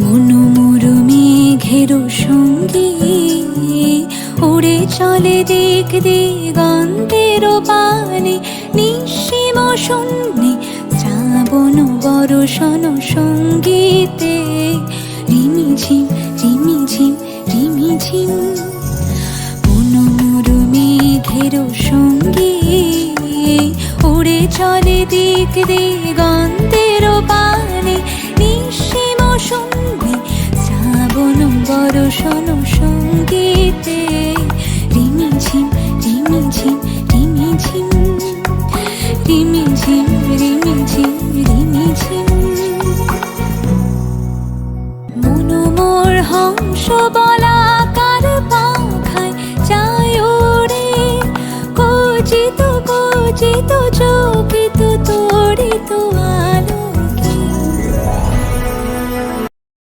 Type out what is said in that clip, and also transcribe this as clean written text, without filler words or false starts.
মনোমর মেঘের সঙ্গী উড়ে চলে দিক দিগন্তের পানে, নিঃসীম শূন্যে শ্রাবণ বর্ষণ সঙ্গীতে রিমিঝিম রিমিঝিম রিমিঝিম। মনোমর মেঘের সঙ্গী উড়ে চলে দিক দিগন্তের পানে, নিঃসীম শূন্যে শ্রাবণ বর্ষণ সঙ্গীতে রিমিঝিম রিমিঝিম রিমিঝিম রিমিঝিম রিমিঝিম রিমিঝিম। মনোমর হংস বলা